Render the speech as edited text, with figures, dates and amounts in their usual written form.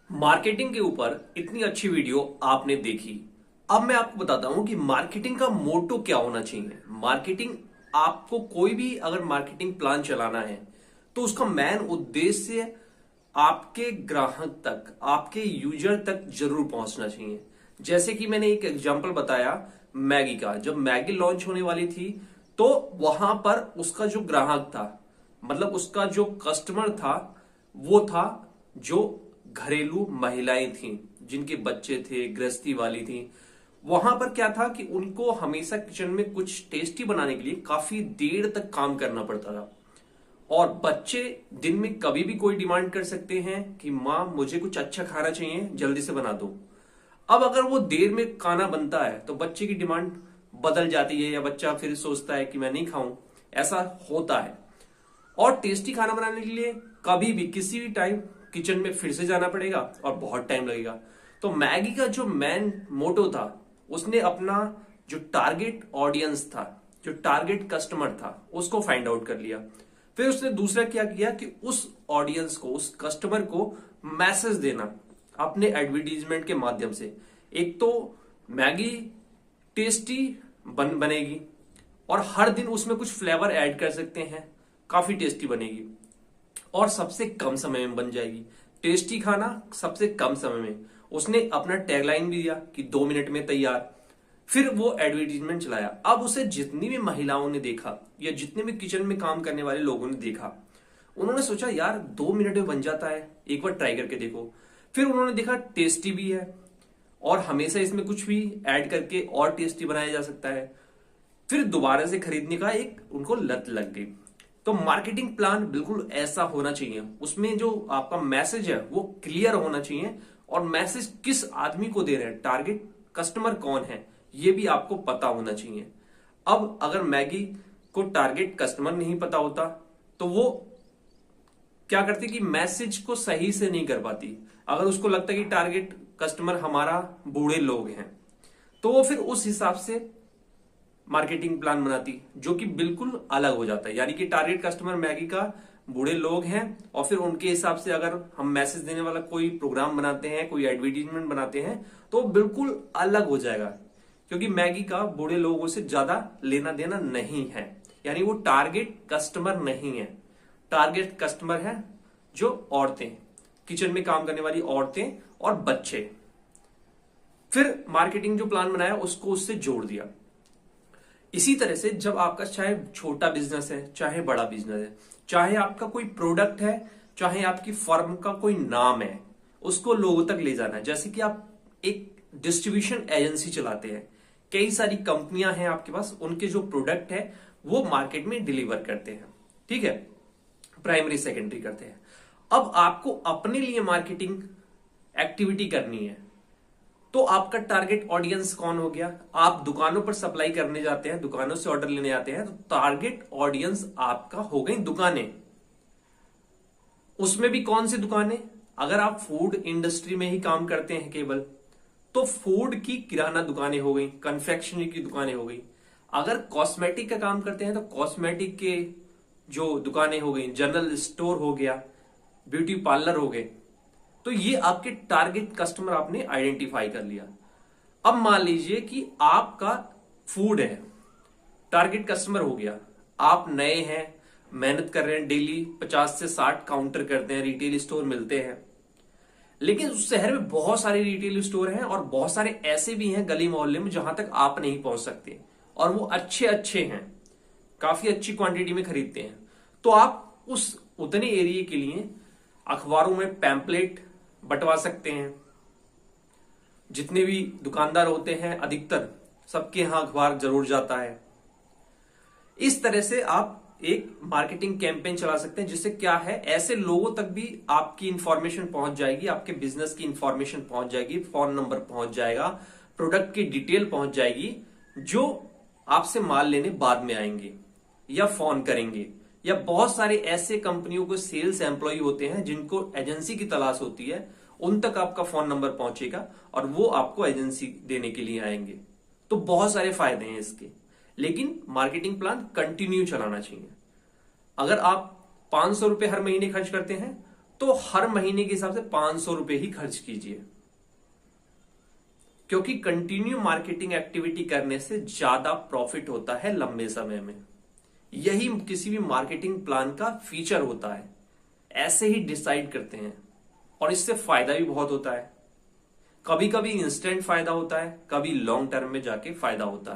Marketing के ऊपर इतनी अच्छी वीडियो आपने देखी। अब मैं आपको बताता हूं कि मार्केटिंग का मोटो क्या होना चाहिए। मार्केटिंग, आपको कोई भी अगर मार्केटिंग प्लान चलाना है तो उसका मेन उद्देश्य आपके ग्राहक तक, आपके यूजर तक जरूर पहुंचना चाहिए। जैसे कि मैंने एक एग्जांपल बताया मैगी का। जब मैगी लॉन्च होने वाली थी तो वहां पर उसका जो ग्राहक था, मतलब उसका जो कस्टमर था, वो था जो घरेलू महिलाएं थीं, जिनके बच्चे थे, गृहस्थी वाली थी। वहां पर क्या था कि उनको हमेशा किचन में कुछ टेस्टी बनाने के लिए काफी देर तक काम करना पड़ता था। और बच्चे दिन में कभी भी कोई डिमांड कर सकते हैं कि माँ मुझे कुछ अच्छा खाना चाहिए, जल्दी से बना दो। अब अगर वो देर में खाना बनता है तो बच्चे की डिमांड बदल जाती है, या बच्चा फिर सोचता है कि मैं नहीं खाऊं। ऐसा होता है। और टेस्टी खाना बनाने के लिए कभी भी किसी भी टाइम किचन में फिर से जाना पड़ेगा और बहुत टाइम लगेगा। तो मैगी का जो मेन मोटो था, उसने अपना जो टारगेट ऑडियंस था, जो टारगेट कस्टमर था, उसको फाइंड आउट कर लिया। फिर उसने दूसरा क्या किया कि उस ऑडियंस को, उस कस्टमर को मैसेज देना अपने एडवर्टीजमेंट के माध्यम से। एक तो मैगी टेस्टी बनेगी, और हर दिन उसमें कुछ फ्लेवर ऐड कर सकते हैं, काफी टेस्टी बनेगी, और सबसे कम समय में बन जाएगी। टेस्टी खाना सबसे कम समय में। उसने अपना टैगलाइन भी दिया कि 2 मिनट में तैयार। फिर वो एडवर्टीजमेंट चलाया। अब उसे जितनी भी महिलाओं ने देखा, या जितने भी किचन में काम करने वाले लोगों ने देखा, उन्होंने सोचा यार 2 मिनट में बन जाता है, एक बार ट्राई करके देखो। फिर उन्होंने देखा टेस्टी भी है, और हमेशा इसमें कुछ भी ऐड करके और टेस्टी बनाया जा सकता है। फिर दोबारा से खरीदने का एक उनको लत लग गई। तो मार्केटिंग प्लान बिल्कुल ऐसा होना चाहिए। उसमें जो आपका मैसेज है वो क्लियर होना चाहिए, और मैसेज किस आदमी को दे रहे हैं, टारगेट कस्टमर कौन है, ये भी आपको पता होना चाहिए। अब अगर मैगी को टारगेट कस्टमर नहीं पता होता तो वो क्या करती कि मैसेज को सही से नहीं कर पाती। अगर उसको लगता कि टारगेट कस्टमर हमारा बूढ़े लोग हैं, तो वो फिर उस हिसाब से मार्केटिंग प्लान बनाती, जो कि बिल्कुल अलग हो जाता है। यानी कि टारगेट कस्टमर मैगी का बूढ़े लोग हैं, और फिर उनके हिसाब से अगर हम मैसेज देने वाला कोई प्रोग्राम बनाते हैं, कोई एडवर्टीजमेंट बनाते हैं, तो बिल्कुल अलग हो जाएगा। क्योंकि मैगी का बूढ़े लोगों से ज्यादा लेना देना नहीं है। यानी वो टारगेट कस्टमर नहीं है। टारगेट कस्टमर है जो औरतें, किचन में काम करने वाली औरतें और बच्चे। फिर मार्केटिंग जो प्लान बनाया उसको उससे जोड़ दिया। इसी तरह से जब आपका चाहे छोटा बिजनेस है, चाहे बड़ा बिजनेस है, चाहे आपका कोई प्रोडक्ट है, चाहे आपकी फर्म का कोई नाम है, उसको लोगों तक ले जाना है। जैसे कि आप एक डिस्ट्रीब्यूशन एजेंसी चलाते हैं, कई सारी कंपनियां हैं आपके पास, उनके जो प्रोडक्ट है वो मार्केट में डिलीवर करते हैं, ठीक है, प्राइमरी सेकेंडरी करते हैं। अब आपको अपने लिए मार्केटिंग एक्टिविटी करनी है, तो आपका टारगेट ऑडियंस कौन हो गया? आप दुकानों पर सप्लाई करने जाते हैं, दुकानों से ऑर्डर लेने आते हैं, तो टारगेट ऑडियंस आपका हो गई दुकानें। उसमें भी कौन सी दुकानें? अगर आप फूड इंडस्ट्री में ही काम करते हैं केवल, तो फूड की किराना दुकानें हो गई, कन्फेक्शनरी की दुकानें हो गई। अगर कॉस्मेटिक का काम करते हैं तो कॉस्मेटिक के जो दुकानें हो गई, जनरल स्टोर हो गया, ब्यूटी पार्लर हो गए। तो ये आपके टारगेट कस्टमर आपने आइडेंटिफाई कर लिया। अब मान लीजिए कि आपका फूड है, टारगेट कस्टमर हो गया, आप नए हैं, मेहनत कर रहे हैं, डेली 50 से 60 काउंटर करते हैं, रिटेल स्टोर मिलते हैं। लेकिन उस शहर में बहुत सारे रिटेल स्टोर हैं, और बहुत सारे ऐसे भी हैं गली मोहल्ले में जहां तक आप नहीं पहुंच सकते, और वो अच्छे अच्छे हैं, काफी अच्छी क्वांटिटी में खरीदते हैं। तो आप उस उतने एरिया के लिए अखबारों में पैम्पलेट बंटवा सकते हैं। जितने भी दुकानदार होते हैं, अधिकतर सबके यहां अखबार जरूर जाता है। इस तरह से आप एक मार्केटिंग कैंपेन चला सकते हैं, जिससे क्या है, ऐसे लोगों तक भी आपकी इंफॉर्मेशन पहुंच जाएगी, आपके बिजनेस की इंफॉर्मेशन पहुंच जाएगी, फोन नंबर पहुंच जाएगा, प्रोडक्ट की डिटेल पहुंच जाएगी, जो आपसे माल लेने बाद में आएंगे या फोन करेंगे। या बहुत सारे ऐसे कंपनियों को सेल्स एम्प्लॉय होते हैं जिनको एजेंसी की तलाश होती है, उन तक आपका फोन नंबर पहुंचेगा और वो आपको एजेंसी देने के लिए आएंगे। तो बहुत सारे फायदे हैं इसके। लेकिन मार्केटिंग प्लान कंटिन्यू चलाना चाहिए। अगर आप 500 रुपए हर महीने खर्च करते हैं तो हर महीने के हिसाब से 500 रुपए ही खर्च कीजिए, क्योंकि कंटिन्यू मार्केटिंग एक्टिविटी करने से ज्यादा प्रॉफिट होता है लंबे समय में। यही किसी भी मार्केटिंग प्लान का फीचर होता है, ऐसे ही डिसाइड करते हैं और इससे फायदा भी बहुत होता है। कभी कभी इंस्टेंट फायदा होता है, कभी लॉन्ग टर्म में जाके फायदा होता है।